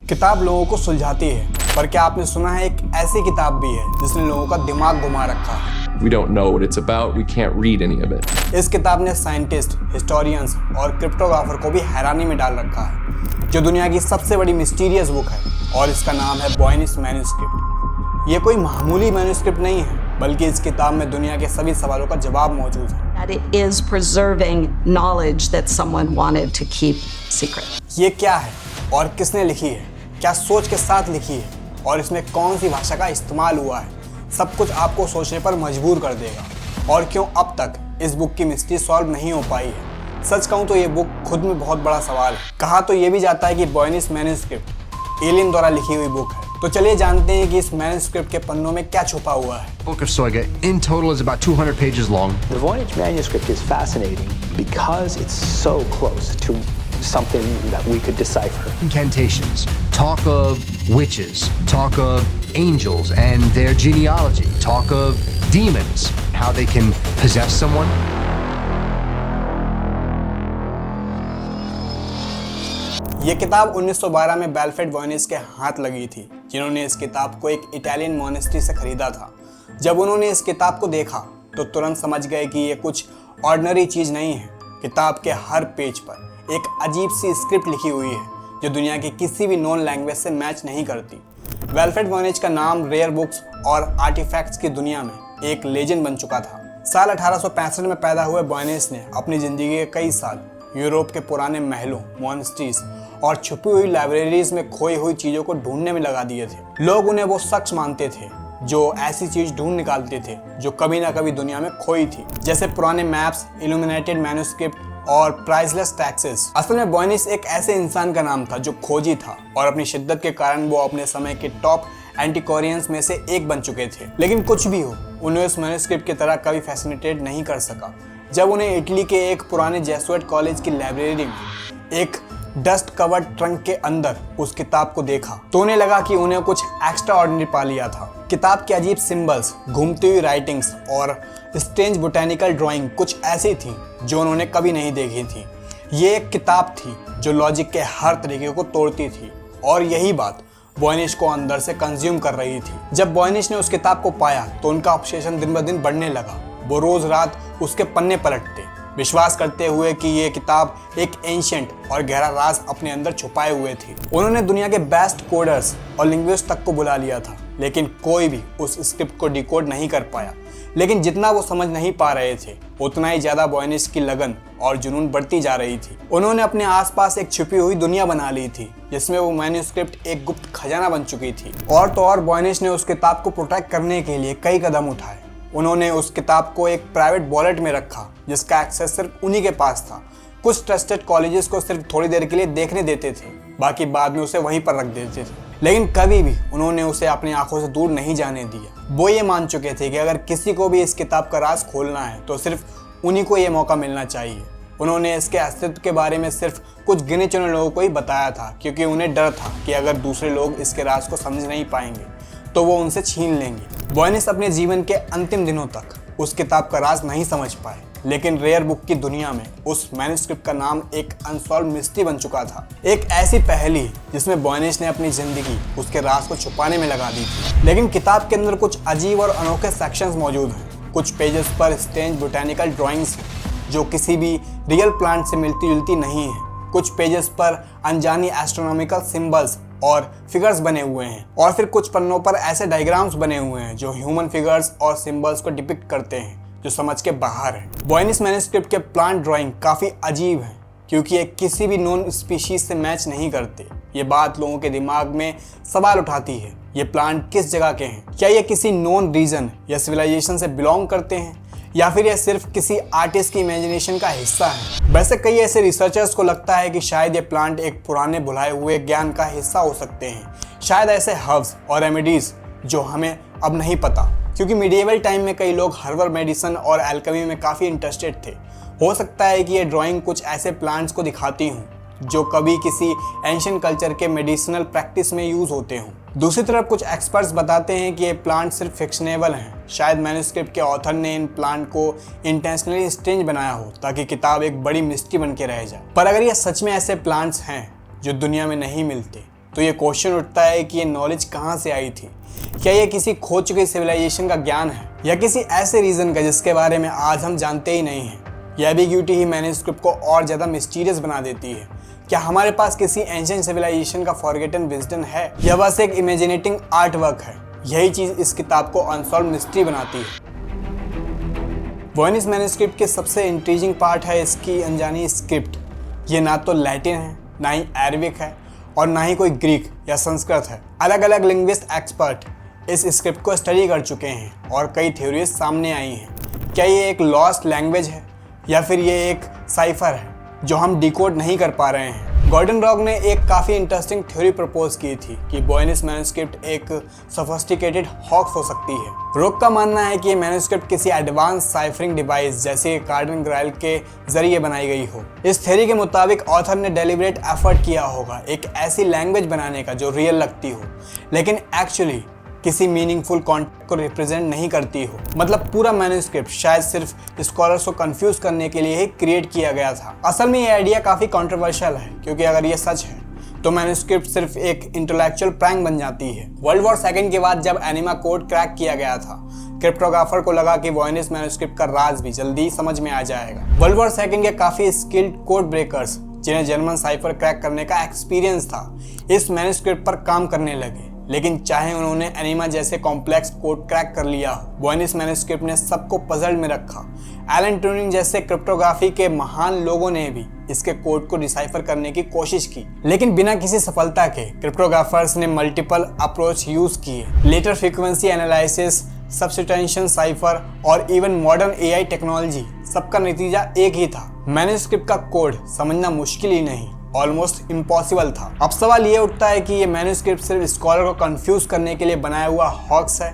किताब लोगों को सुलझाती है, पर क्या आपने सुना है एक ऐसी किताब भी है जिसने लोगों का दिमाग घुमा रखा है। We don't know what it's about. We can't read any of it. इस किताब ने साइंटिस्ट, हिस्टोरियंस और क्रिप्टोग्राफर को भी हैरानी में डाल रखा है, जो दुनिया की सबसे बड़ी मिस्टीरियस बुक है और इसका नाम है वॉयनिस मैन्यूस्क्रिप्ट। ये कोई मामूली मैन्यूस्क्रिप्ट नहीं है, बल्कि इस किताब में दुनिया के सभी सवालों का जवाब मौजूद है। That it is preserving knowledge that someone wanted to keep secret. ये क्या है और किसने लिखी है, क्या सोच के साथ लिखी है और इसमें कौन सी भाषा का इस्तेमाल हुआ है, सब कुछ आपको सोचने पर मजबूर कर देगा। और क्यों अब तक इस बुक की मिस्ट्री सॉल्व नहीं हो पाई है। सच कहूँ तो ये बुक खुद में बहुत बड़ा सवाल है। कहा तो ये भी जाता है कि वॉयनिस मैन्यूस्क्रिप्ट एलियन द्वारा लिखी हुई बुक है। तो चलिए जानते हैं कि इस मैन्यूस्क्रिप्ट के पन्नों में क्या छुपा हुआ है। Book of Soyga in total is about 200 pages long. The Voynich manuscript is fascinating because it's so close to something that we could decipher. Incantations, talk of witches, talk of angels and their genealogy, talk of demons, how they can possess someone. ये किताब 1912 में बेलफेड वॉयनिस के हाथ लगी थी, जिन्होंने इस किताब को एक इटालियन मॉनेस्ट्री से खरीदा था। जब उन्होंने इस किताब को देखा तो तुरंत समझ गए कि ये कुछ ऑर्डिनरी चीज़ नहीं है। किताब के हर पेज पर एक अजीब सी स्क्रिप्ट लिखी हुई है जो दुनिया की किसी भी नॉन लैंग्वेज से मैच नहीं करती। बेलफेड वॉयनिच का नाम रेयर बुक्स और आर्टिफैक्ट्स की दुनिया में एक लेजेंड बन चुका था। साल 1865 में पैदा हुए वॉयनिस ने अपनी ज़िंदगी के कई साल यूरोप के पुराने महलों, मॉनेस्ट्रीज और छुपी हुई लाइब्रेरीज में खोई हुई चीज़ों को ढूंढने में लगा दिए थे। लोग उन्हें वो शख्स मानते थे जो ऐसी चीज़ ढूंढ निकालते थे जो कभी ना कभी दुनिया में खोई थी, जैसे पुराने मैप्स, इल्यूमिनेटेड मैन्यूस्क्रिप्ट और प्राइसलेस टैक्सेस। असल में वॉयनिस एक ऐसे इंसान का नाम था जो खोजी था और अपनी शिद्दत के कारण वो अपने समय के टॉप एंटिक्वारियंस में से एक बन चुके थे। लेकिन कुछ भी हो, उन्हें उस मैन्यूस्क्रिप्ट की तरह कभी फैसिनेटेड नहीं कर सका। जब उन्हें इटली के एक पुराने जेसुएट कॉलेज की लाइब्रेरी में एक डस्ट कवर्ड ट्रंक के अंदर उस किताब को देखा तो उन्हें लगा कि उन्हें कुछ एक्स्ट्रा ऑर्डिनरी पा लिया था। किताब के अजीब सिंबल्स, घूमती हुई राइटिंग्स और स्ट्रेंज बोटैनिकल ड्राइंग कुछ ऐसी थी जो उन्होंने कभी नहीं देखी थी। ये एक किताब थी जो लॉजिक के हर तरीके को तोड़ती थी और यही बात वॉयनिच को अंदर से कंज्यूम कर रही थी। जब वॉयनिच ने उस किताब को पाया तो उनका ऑब्सेशन दिन ब दिन बढ़ने लगा। वो रोज रात उसके पन्ने पलटते, विश्वास करते हुए कि ये किताब एक एंशिएंट और गहरा राज अपने अंदर छुपाए हुए थी। उन्होंने दुनिया के बेस्ट कोडर्स और लिंग्विस्ट तक को बुला लिया था, लेकिन कोई भी उस स्क्रिप्ट को डिकोड नहीं कर पाया। लेकिन जितना वो समझ नहीं पा रहे थे, उतना ही ज्यादा वॉयनिच की लगन और जुनून बढ़ती जा रही थी। उन्होंने अपने आसपास एक छुपी हुई दुनिया बना ली थी जिसमें वो मैन्यूस्क्रिप्ट एक गुप्त खजाना बन चुकी थी। और तो और वॉयनिच ने उस किताब को प्रोटेक्ट करने के लिए कई कदम उठाए। उन्होंने उस किताब को एक प्राइवेट वॉलेट में रखा जिसका एक्सेस सिर्फ उन्हीं के पास था। कुछ ट्रस्टेड कॉलेजेस को सिर्फ थोड़ी देर के लिए देखने देते थे, बाकी बाद में उसे वहीं पर रख देते थे। लेकिन कभी भी उन्होंने उसे अपनी आंखों से दूर नहीं जाने दिया। वो ये मान चुके थे कि अगर किसी को भी इस किताब का राज खोलना है तो सिर्फ उन्हीं को ये मौका मिलना चाहिए। उन्होंने इसके अस्तित्व के बारे में सिर्फ कुछ गिने चुने लोगों को ही बताया था, क्योंकि उन्हें डर था कि अगर दूसरे लोग इसके राज को समझ नहीं पाएंगे तो वो उनसे छीन लेंगे। वॉयनिस अपने जीवन के अंतिम दिनों तक उस किताब का राज नहीं समझ पाए, लेकिन रेयर बुक की दुनिया में उस मैन्यूस्क्रिप्ट का नाम एक अनसॉल्व मिस्ट्री बन चुका था। एक ऐसी पहेली जिसमें वॉयनिस ने अपनी जिंदगी उसके राज को छुपाने में लगा दी थी। लेकिन किताब के अंदर कुछ अजीब और अनोखे सेक्शंस मौजूद हैं। कुछ पेजेस पर स्ट्रेंज बोटैनिकल ड्राइंग्स हैं जो किसी भी रियल प्लांट से मिलती जुलती नहीं है। कुछ पेजेस पर अनजानी एस्ट्रोनॉमिकल सिंबल्स और फिगर्स बने हुए हैं और फिर कुछ पन्नों पर ऐसे डायग्राम्स बने हुए हैं जो ह्यूमन फिगर्स और सिंबल्स को डिपिक्ट करते हैं, जो समझ के बाहर है। वॉयनिस मैन्यूस्क्रिप्ट के प्लांट ड्राइंग काफ़ी अजीब है क्योंकि ये किसी भी नॉन स्पीशीज से मैच नहीं करते। ये बात लोगों के दिमाग में सवाल उठाती है, ये प्लांट किस जगह के हैं? क्या ये किसी नॉन रीजन या सिविलाइजेशन से बिलोंग करते हैं या फिर यह सिर्फ किसी आर्टिस्ट की इमेजिनेशन का हिस्सा है? वैसे कई ऐसे रिसर्चर्स को लगता है कि शायद ये प्लांट एक पुराने भुलाए हुए ज्ञान का हिस्सा हो सकते हैं। शायद ऐसे हर्ब्स और रेमेडीज जो हमें अब नहीं पता, क्योंकि मिडिएवल टाइम में कई लोग हर्बल मेडिसिन और एल्केमी में काफ़ी इंटरेस्टेड थे। हो सकता है कि ये ड्राइंग कुछ ऐसे प्लांट्स को दिखाती हूँ जो कभी किसी एंशिएंट कल्चर के मेडिसिनल प्रैक्टिस में यूज़ होते हों। दूसरी तरफ कुछ एक्सपर्ट्स बताते हैं कि ये प्लांट सिर्फ फिक्शनेबल हैं। शायद मैन्यूस्क्रिप्ट के ऑथर ने इन प्लांट को इंटेंशनली स्ट्रेंज बनाया हो ताकि किताब एक बड़ी मिस्ट्री बन के रह जाए। पर अगर ये सच में ऐसे प्लांट्स हैं जो दुनिया में नहीं मिलते, तो ये क्वेश्चन उठता है कि ये नॉलेज कहाँ से आई थी। क्या ये किसी खो चुके सिविलाइजेशन का ज्ञान है या किसी ऐसे रीजन का जिसके बारे में आज हम जानते ही नहीं हैं। यह एम्बिग्यूटी ही मैन्युस्क्रिप्ट को और ज़्यादा मिस्टीरियस बना देती है। क्या हमारे पास किसी एंशिएंट सिविलाइजेशन का फॉरगेटन विजडम है या बस एक इमेजिनेटिंग आर्ट वर्क है? यही चीज़ इस किताब को अनसॉल्व मिस्ट्री बनाती है। वॉयनिस मैन्युस्क्रिप्ट के सबसे इंट्रीजिंग पार्ट है इसकी अनजानी स्क्रिप्ट। ये ना तो लैटिन है, ना ही अरबिक है और ना ही कोई ग्रीक या संस्कृत है। अलग अलग लिंग्विस्ट एक्सपर्ट इस स्क्रिप्ट को स्टडी कर चुके हैं और कई थ्योरीज सामने आई हैं। क्या ये एक लॉस्ट लैंग्वेज है या फिर ये एक साइफर है जो हम डिकोड नहीं कर पा रहे हैं? गॉर्डन रॉग ने एक काफ़ी इंटरेस्टिंग थ्योरी प्रपोज की थी कि वॉयनिस मैन्युस्क्रिप्ट एक सोफिस्टिकेटेड हॉक्स हो सकती है। रॉग का मानना है कि ये मैन्युस्क्रिप्ट किसी एडवांस साइफरिंग डिवाइस जैसे कार्डन ग्राइल के जरिए बनाई गई हो। इस थ्योरी के मुताबिक ऑथर ने डेलिब्रेट एफर्ट किया होगा एक ऐसी लैंग्वेज बनाने का जो रियल लगती हो लेकिन एक्चुअली किसी मीनिंगफुल कॉन्टेक्स्ट को रिप्रेजेंट नहीं करती हो। मतलब पूरा मैन्युस्क्रिप्ट शायद सिर्फ स्कॉलर्स को कंफ्यूज करने के लिए ही क्रिएट किया गया था। असल में ये आइडिया काफ़ी कंट्रोवर्शियल है क्योंकि अगर ये सच है तो मैन्युस्क्रिप्ट सिर्फ एक इंटेलेक्चुअल प्रैंक बन जाती है। वर्ल्ड वॉर सेकेंड के बाद जब एनिमा कोड क्रैक किया गया था, क्रिप्टोग्राफर को लगा कि वॉयनिस मैन्युस्क्रिप्ट का राज भी जल्दी समझ में आ जाएगा। वर्ल्ड वॉर सेकेंड के काफ़ी स्किल्ड कोड ब्रेकर्स जिन्हें जर्मन साइफर क्रैक करने का एक्सपीरियंस था, इस मैन्युस्क्रिप्ट पर काम करने लगे। लेकिन चाहे उन्होंने एनिमा जैसे कॉम्प्लेक्स कोड क्रैक कर लिया हो, वॉयनिस मैन्युस्क्रिप्ट ने सबको पजल में रखा। एलन ट्यूरिंग जैसे क्रिप्टोग्राफी के महान लोगों ने भी इसके कोड को डिसाइफर करने की कोशिश की, लेकिन बिना किसी सफलता के। क्रिप्टोग्राफर्स ने मल्टीपल अप्रोच यूज किए, letter frequency analysis, substitution cipher और इवन मॉडर्न एआई टेक्नोलॉजी, सबका नतीजा एक ही था। मैन्युस्क्रिप्ट का कोड समझना मुश्किल ही नहीं, ऑलमोस्ट इम्पॉसिबल था। अब सवाल ये उठता है कि ये मैन्युस्क्रिप्ट सिर्फ स्कॉलर को कंफ्यूज करने के लिए बनाया हुआ हॉक्स है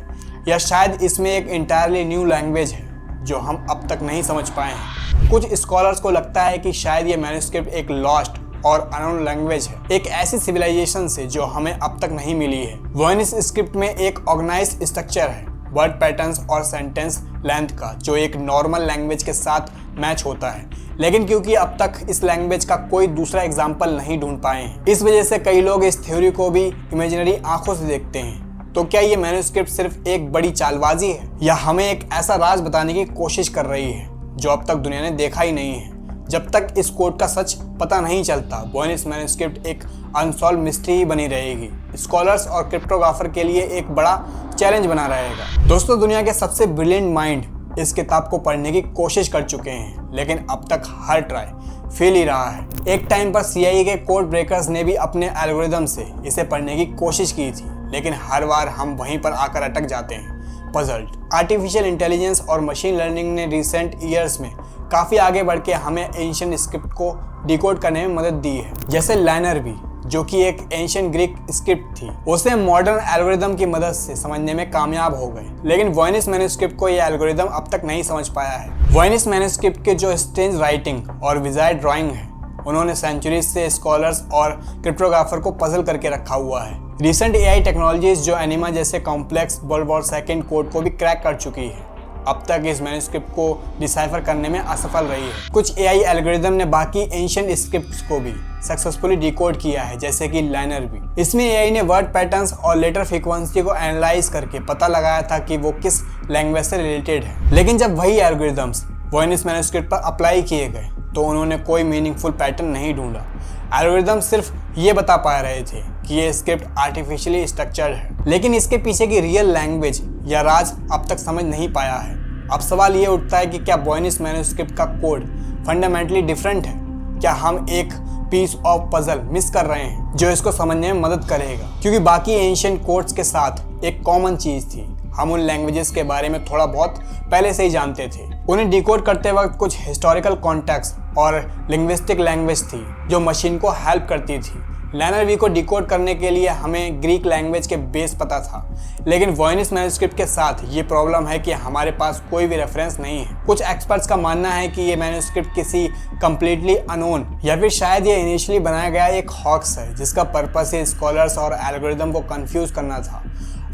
या शायद इसमें एक इंटायरली न्यू लैंग्वेज है जो हम अब तक नहीं समझ पाए हैं। कुछ स्कॉलर्स को लगता है कि शायद ये मैन्युस्क्रिप्ट एक लॉस्ट और अननोन लैंग्वेज है, एक ऐसी सिविलाइजेशन से जो हमें अब तक नहीं मिली है। वॉयनिस स्क्रिप्ट में एक ऑर्गेनाइज्ड स्ट्रक्चर है, वर्ड पैटर्न्स और सेंटेंस लेंथ का, जो एक नॉर्मल लैंग्वेज के साथ मैच होता है। लेकिन क्योंकि अब तक इस लैंग्वेज का कोई दूसरा एग्जाम्पल नहीं ढूंढ पाए हैं, इस वजह से कई लोग इस थ्योरी को भी इमेजिनरी आंखों से देखते हैं। तो क्या ये मैन्युस्क्रिप्ट सिर्फ एक बड़ी चालबाजी है या हमें एक ऐसा राज बताने की कोशिश कर रही है जो अब तक दुनिया ने देखा ही नहीं है? जब तक इस कोड का सच पता नहीं चलता, वॉयनिस मैन्युस्क्रिप्ट एक अनसॉल्व मिस्ट्री ही बनी रहेगी। स्कॉलर्स और क्रिप्टोग्राफर के लिए एक बड़ा चैलेंज बना रहेगा। दोस्तों, दुनिया के सबसे ब्रिलियंट माइंड इस किताब को पढ़ने की कोशिश कर चुके हैं, लेकिन अब तक हर ट्राई फेल ही रहा है। एक टाइम पर CIA के कोड ब्रेकर्स ने भी अपने एल्गोरिदम से इसे पढ़ने की कोशिश की थी, लेकिन हर बार हम वहीं पर आकर अटक जाते हैं, पजल्ड। आर्टिफिशियल इंटेलिजेंस और मशीन लर्निंग ने रिसेंट ईयर्स में काफ़ी आगे बढ़ के हमें एंशिएंट स्क्रिप्ट को डिकोड करने में मदद दी है। जैसे लाइनर भी, जो कि एक एंशिएंट ग्रीक स्क्रिप्ट थी, उसे मॉडर्न एल्गोरिदम की मदद से समझने में कामयाब हो गए। लेकिन वॉयनिस मैन्युस्क्रिप्ट को यह एल्गोरिदम अब तक नहीं समझ पाया है। वॉयनिस मैन्युस्क्रिप्ट के जो स्ट्रेंज राइटिंग और विजार्ड ड्राइंग है, उन्होंने सेंचुरीज से स्कॉलर्स और क्रिप्टोग्राफर को पजल करके रखा हुआ है। रिसेंट AI टेक्नोलॉजीज जो एनिमा जैसे complex world war second code को भी क्रैक कर चुकी है, अब तक इस मैन्युस्क्रिप्ट को डिसाइफर करने में असफल रही है। कुछ AI एल्गोरिदम ने बाकी एंशिएंट स्क्रिप्ट्स को भी सक्सेसफुली डिकोड किया है, जैसे कि लाइनर भी। इसमें AI ने वर्ड पैटर्न्स और लेटर फ्रीक्वेंसी को एनालाइज करके पता लगाया था कि वो किस लैंग्वेज से रिलेटेड है। लेकिन जब वही एल्गोरिदम्स वॉयनिस मैन्युस्क्रिप्ट पर अप्लाई किए गए तो उन्होंने कोई मीनिंगफुल पैटर्न नहीं ढूंढा। एल्गोरिदम सिर्फ ये बता पा रहे थे कि ये स्क्रिप्ट आर्टिफिशियली स्ट्रक्चर्ड है, लेकिन इसके पीछे की रियल लैंग्वेज या राज अब तक समझ नहीं पाया है। अब सवाल ये उठता है कि क्या वॉयनिस मैन्युस्क्रिप्ट का कोड फंडामेंटली डिफरेंट है? क्या हम एक पीस ऑफ पजल मिस कर रहे हैं जो इसको समझने में मदद करेगा? क्योंकि बाकी एंशिएंट कोड्स के साथ एक कॉमन चीज़ थी, हम उन लैंग्वेजेस के बारे में थोड़ा बहुत पहले से ही जानते थे। उन्हें डिकोड करते वक्त कुछ हिस्टोरिकल कॉन्टेक्स्ट और लिंग्विस्टिक लैंग्वेज थी जो मशीन को हेल्प करती थी। लाइनर वी को डिकोड करने के लिए हमें ग्रीक लैंग्वेज के बेस पता था, लेकिन वॉयनिस मैन्युस्क्रिप्ट के साथ ये प्रॉब्लम है कि हमारे पास कोई भी रेफरेंस नहीं है। कुछ एक्सपर्ट्स का मानना है कि ये मैन्युस्क्रिप्ट किसी कंप्लीटली अननोन या फिर शायद ये इनिशियली बनाया गया एक हॉक्स है जिसका पर्पस है स्कॉलर्स और एल्गोरिदम को कंफ्यूज करना था,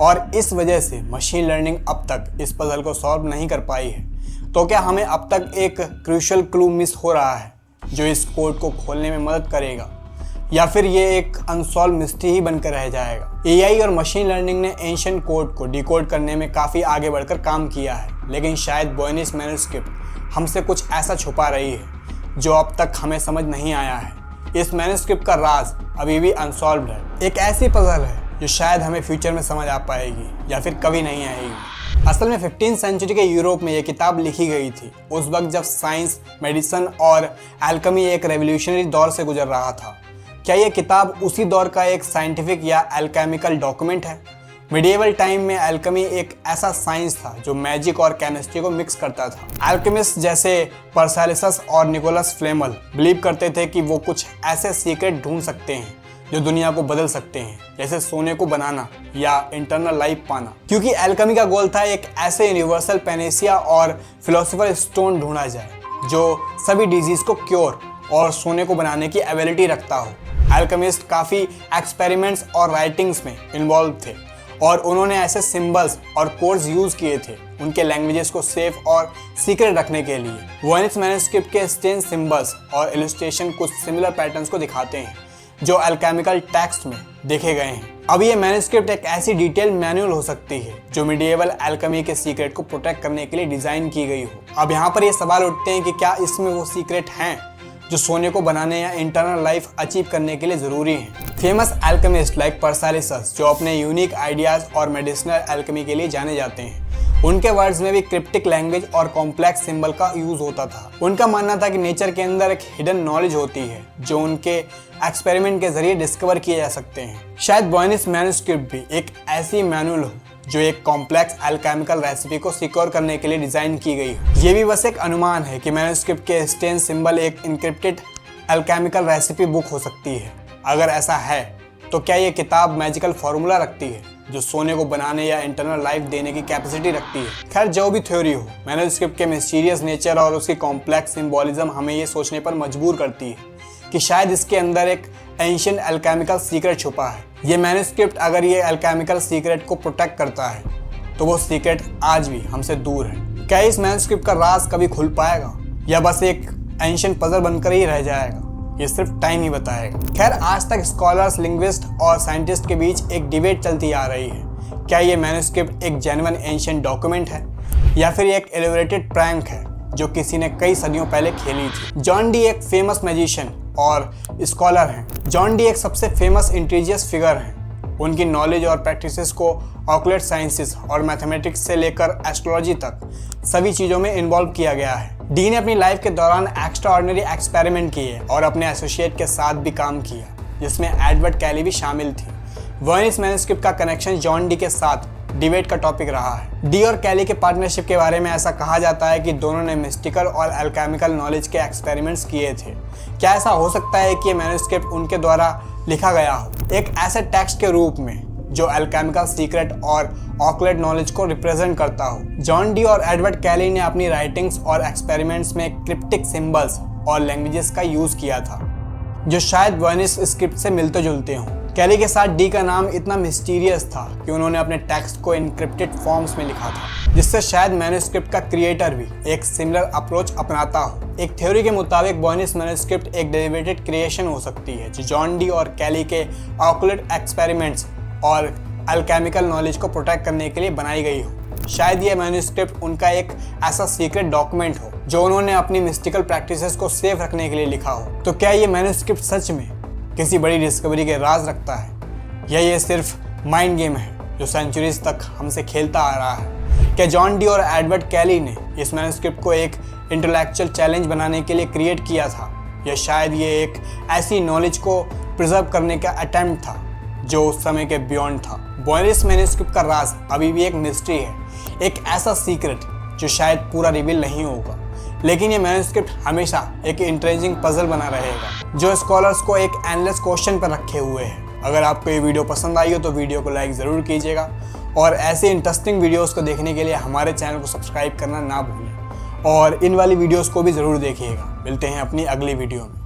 और इस वजह से मशीन लर्निंग अब तक इस पजल को सॉल्व नहीं कर पाई है। तो क्या हमें अब तक एक क्रूशियल क्लू मिस हो रहा है जो इस कोड को खोलने में मदद करेगा? या फिर ये एक अनसॉल्व मिस्ट्री ही बनकर रह जाएगा। एआई और मशीन लर्निंग ने एंशिएंट कोड को डिकोड करने में काफ़ी आगे बढ़कर काम किया है, लेकिन शायद वॉयनिस मैन्युस्क्रिप्ट हमसे कुछ ऐसा छुपा रही है जो अब तक हमें समझ नहीं आया है। इस मैन्युस्क्रिप्ट का राज अभी भी अनसॉल्व्ड है, एक ऐसी पजल है जो शायद हमें फ्यूचर में समझ आ पाएगी या फिर कभी नहीं आएगी। असल में 15वीं सेंचुरी के यूरोप में ये किताब लिखी गई थी, उस वक्त जब साइंस, मेडिसिन और एल्केमी एक रेवोल्यूशनरी दौर से गुजर रहा था। क्या ये किताब उसी दौर का एक साइंटिफिक या एल्केमिकल डॉक्यूमेंट है? मिडिएवल टाइम में एल्केमी एक ऐसा साइंस था जो मैजिक और केमिस्ट्री को मिक्स करता था। एल्केमिस्ट जैसे परसेलिसस और निकोलस फ्लेमल बिलीव करते थे कि वो कुछ ऐसे सीक्रेट ढूंढ सकते हैं जो दुनिया को बदल सकते हैं, जैसे सोने को बनाना या इंटरनल लाइफ पाना। क्योंकि एल्केमी का गोल था एक ऐसे यूनिवर्सल पेनेसिया और फिलोसोफर स्टोन ढूंढा जाए जो सभी डिजीज को क्योर और सोने को बनाने की एबिलिटी रखता हो। एल्केमिस्ट काफ़ी एक्सपेरिमेंट्स और राइटिंग्स में इन्वॉल्व थे और उन्होंने ऐसे सिंबल्स और कोड्स यूज़ किए थे उनके लैंग्वेजेस को सेफ और सीक्रेट रखने के लिए। वॉयनिस मैन्युस्क्रिप्ट के स्टेन सिंबल्स और इलस्ट्रेशन कुछ सिमिलर पैटर्न्स को दिखाते हैं जो अल्केमिकल टेक्स्ट में देखे गए हैं। अब ये मैन्युस्क्रिप्ट एक ऐसी डिटेल मैनुअल हो सकती है जो मिडिएवल एल्केमी के सीक्रेट को प्रोटेक्ट करने के लिए डिज़ाइन की गई हो। अब यहाँ पर ये सवाल उठते हैं कि क्या इसमें वो सीक्रेट हैं जो सोने को बनाने या इंटरनल लाइफ अचीव करने के लिए ज़रूरी हैं। फेमस एल्केमिस्ट लाइक परसेलिसस जो अपने यूनिक आइडियाज़ और मेडिसिनल एल्केमी के लिए जाने जाते हैं, उनके वर्ड्स में भी क्रिप्टिक लैंग्वेज और कॉम्प्लेक्स सिंबल का यूज़ होता था। उनका मानना था कि नेचर के अंदर एक हिडन नॉलेज होती है जो उनके एक्सपेरिमेंट के जरिए डिस्कवर किए जा सकते हैं। शायद वॉयनिस मैन्युस्क्रिप्ट भी एक ऐसी मैनुअल हो जो एक कॉम्प्लेक्स एल्केमिकल रेसिपी को सिक्योर करने के लिए डिज़ाइन की गई हो। ये भी बस एक अनुमान है कि मैन्युस्क्रिप्ट के स्टेन सिंबल एक इनक्रिप्टेड एल्केमिकल रेसिपी बुक हो सकती है। अगर ऐसा है तो क्या ये किताब मैजिकल फार्मूला रखती है जो सोने को बनाने या इंटरनल लाइफ देने की कैपेसिटी रखती है? खैर, जो भी थ्योरी हो, मैन्युस्क्रिप्ट के मिस्टीरियस नेचर और उसकी कॉम्प्लेक्स सिंबॉलिज्म हमें ये सोचने पर मजबूर करती है कि शायद इसके अंदर एक एंशिएंट एल्केमिकल सीक्रेट छुपा है। ये मैन्युस्क्रिप्ट अगर ये एल्केमिकल सीक्रेट को प्रोटेक्ट करता है तो वो सीक्रेट आज भी हमसे दूर है। क्या इस मैन्युस्क्रिप्ट का राज कभी खुल पाएगा या बस एक एंशिएंट पजल बनकर ही रह जाएगा? ये सिर्फ टाइम ही बताएगा। खैर, आज तक स्कॉलर्स, लिंग्विस्ट और साइंटिस्ट के बीच एक डिबेट चलती आ रही है। क्या ये मैन्युस्क्रिप्ट एक जेन्युइन एंशिएंट डॉक्यूमेंट है या फिर एक एलिबरेटेड प्रैंक है जो किसी ने कई सदियों पहले खेली थी? जॉन डी एक फेमस मैजिशियन और स्कॉलर हैं। जॉन डी एक सबसे फेमस इंटीजियस फिगर हैं। उनकी नॉलेज और प्रैक्टिसेस को ऑक्युलेट साइंसेस और मैथमेटिक्स से लेकर एस्ट्रोलॉजी तक सभी चीज़ों में इन्वॉल्व किया गया है। डी ने अपनी लाइफ के दौरान एक्स्ट्रा ऑर्डिनरी एक्सपेरिमेंट किए और अपने एसोसिएट के साथ भी काम किया, जिसमें एडवर्ड कैली भी शामिल थी। वॉयनिस मैन्युस्क्रिप्ट का कनेक्शन जॉन डी के साथ डिबेट का टॉपिक रहा है। डी और कैली के पार्टनरशिप के बारे में ऐसा कहा जाता है कि दोनों ने मिस्टिकल और एल्केमिकल नॉलेज के एक्सपेरिमेंट्स किए थे। क्या ऐसा हो सकता है कि ये मैन्युस्क्रिप्ट उनके द्वारा लिखा गया हो, एक ऐसे टेक्स्ट के रूप में जो एल्केमिकल सीक्रेट और ऑक्युलेट नॉलेज को रिप्रेजेंट करता हो? जॉन डी और एडवर्ड कैली ने अपनी राइटिंग्स और एक्सपेरिमेंट्स में क्रिप्टिक सिंबल्स और लैंग्वेजेस का यूज़ किया था जो शायद वॉयनिस स्क्रिप्ट से मिलते जुलते हों। कैली के साथ डी का नाम इतना मिस्टीरियस था कि उन्होंने अपने टेक्स्ट को इनक्रिप्टेड फॉर्म्स में लिखा था, जिससे शायद मैन्युस्क्रिप्ट का क्रिएटर भी एक सिमिलर अप्रोच अपनाता हो। एक थ्योरी के मुताबिक वॉयनिस मैन्युस्क्रिप्ट एक डेरिवेटेड क्रिएशन हो सकती है जो जॉन डी और कैली के ऑक्युलेट एक्सपेरिमेंट्स और अल्केमिकल नॉलेज को प्रोटेक्ट करने के लिए बनाई गई हो। शायद ये मैन्युस्क्रिप्ट उनका एक ऐसा सीक्रेट डॉक्यूमेंट हो जो उन्होंने अपनी मिस्टिकल प्रैक्टिसेस को सेफ रखने के लिए लिखा हो। तो क्या ये मैन्युस्क्रिप्ट सच में किसी बड़ी डिस्कवरी के राज रखता है या ये सिर्फ माइंड गेम है जो सेंचुरीज तक हमसे खेलता आ रहा है? क्या जॉन डी और एडवर्ड कैली ने इस मैन्युस्क्रिप्ट को एक इंटेलेक्चुअल चैलेंज बनाने के लिए क्रिएट किया था या शायद ये एक ऐसी नॉलेज को प्रिजर्व करने का अटेम्प्ट था जो उस समय के बियॉन्ड था? वॉयनिस मैन्युस्क्रिप्ट का राज अभी भी एक मिस्ट्री है, एक ऐसा सीक्रेट जो शायद पूरा रिवील नहीं होगा, लेकिन ये मैन्युस्क्रिप्ट हमेशा एक इंट्रेंजिंग पजल बना रहेगा जो स्कॉलर्स को एक एंडलेस क्वेश्चन पर रखे हुए है। अगर आपको ये वीडियो पसंद आई हो तो वीडियो को लाइक ज़रूर कीजिएगा और ऐसे इंटरेस्टिंग वीडियोस को देखने के लिए हमारे चैनल को सब्सक्राइब करना ना भूलें और इन वाली वीडियोस को भी ज़रूर देखिएगा। मिलते हैं अपनी अगली वीडियो में।